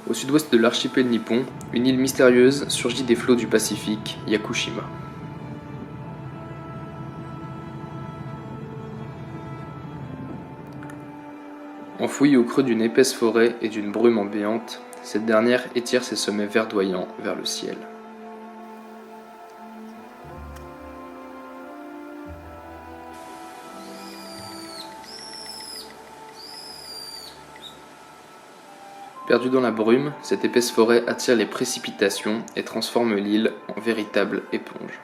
Au sud-ouest de l'archipel nippon, une île mystérieuse surgit des flots du Pacifique, Yakushima. Enfouie au creux d'une épaisse forêt et d'une brume ambiante, cette dernière étire ses sommets verdoyants vers le ciel. Perdue dans la brume, cette épaisse forêt attire les précipitations et transforme l'île en véritable éponge.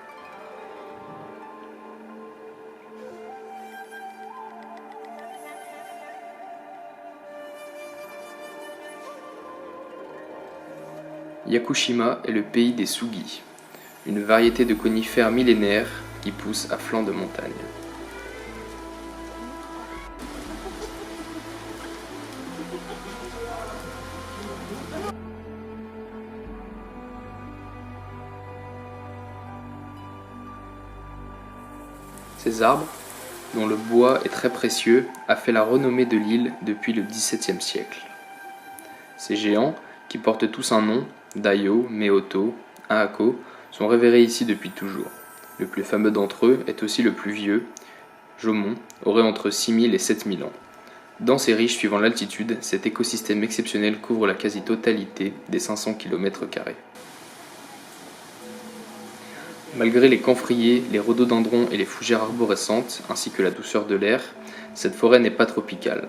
Yakushima est le pays des sugi, une variété de conifères millénaires qui poussent à flanc de montagne. Ces arbres, dont le bois est très précieux, a fait la renommée de l'île depuis le XVIIe siècle. Ces géants, qui portent tous un nom, Daiyo, Meoto, Ahako, sont révérés ici depuis toujours. Le plus fameux d'entre eux est aussi le plus vieux, Jomon, aurait entre 6000 et 7000 ans. Dense et riche suivant l'altitude, cet écosystème exceptionnel couvre la quasi-totalité des 500 km². Malgré les camphriers, les rhododendrons et les fougères arborescentes, ainsi que la douceur de l'air, cette forêt n'est pas tropicale.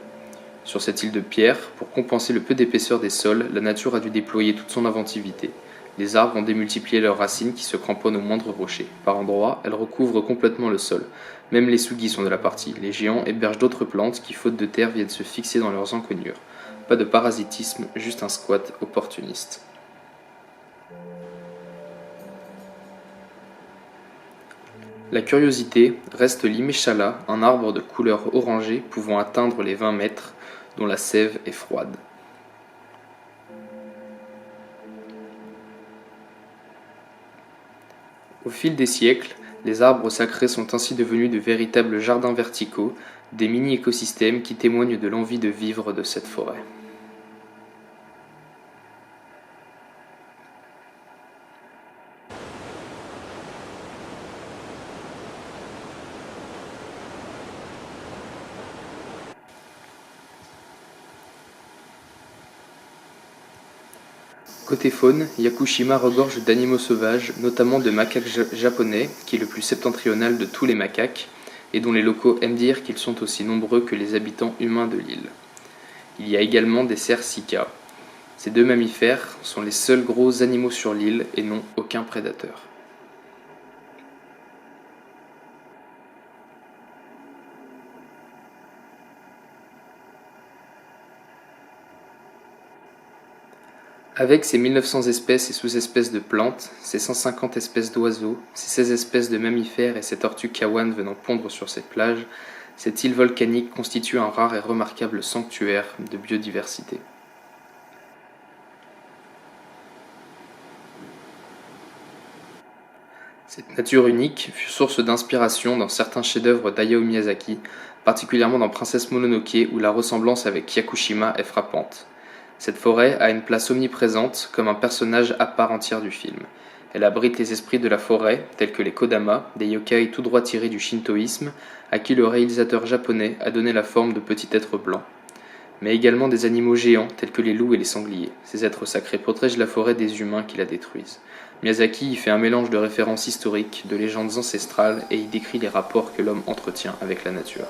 Sur cette île de pierre, pour compenser le peu d'épaisseur des sols, la nature a dû déployer toute son inventivité. Les arbres ont démultiplié leurs racines qui se cramponnent aux moindres rochers. Par endroits, elles recouvrent complètement le sol. Même les sugis sont de la partie. Les géants hébergent d'autres plantes qui, faute de terre, viennent se fixer dans leurs encoignures. Pas de parasitisme, juste un squat opportuniste. La curiosité reste l'imeshala, un arbre de couleur orangée pouvant atteindre les 20 mètres, dont la sève est froide. Au fil des siècles, les arbres sacrés sont ainsi devenus de véritables jardins verticaux, des mini-écosystèmes qui témoignent de l'envie de vivre de cette forêt. Côté faune, Yakushima regorge d'animaux sauvages, notamment de macaques japonais, qui est le plus septentrional de tous les macaques, et dont les locaux aiment dire qu'ils sont aussi nombreux que les habitants humains de l'île. Il y a également des cerfs sika. Ces deux mammifères sont les seuls gros animaux sur l'île et n'ont aucun prédateur. Avec ses 1900 espèces et sous-espèces de plantes, ses 150 espèces d'oiseaux, ses 16 espèces de mammifères et ses tortues kawan venant pondre sur ses plages, cette île volcanique constitue un rare et remarquable sanctuaire de biodiversité. Cette nature unique fut source d'inspiration dans certains chefs-d'œuvre d'Hayao Miyazaki, particulièrement dans Princesse Mononoke où la ressemblance avec Yakushima est frappante. Cette forêt a une place omniprésente comme un personnage à part entière du film. Elle abrite les esprits de la forêt, tels que les Kodama, des yokai tout droit tirés du shintoïsme, à qui le réalisateur japonais a donné la forme de petits êtres blancs. Mais également des animaux géants, tels que les loups et les sangliers. Ces êtres sacrés protègent la forêt des humains qui la détruisent. Miyazaki y fait un mélange de références historiques, de légendes ancestrales, et y décrit les rapports que l'homme entretient avec la nature.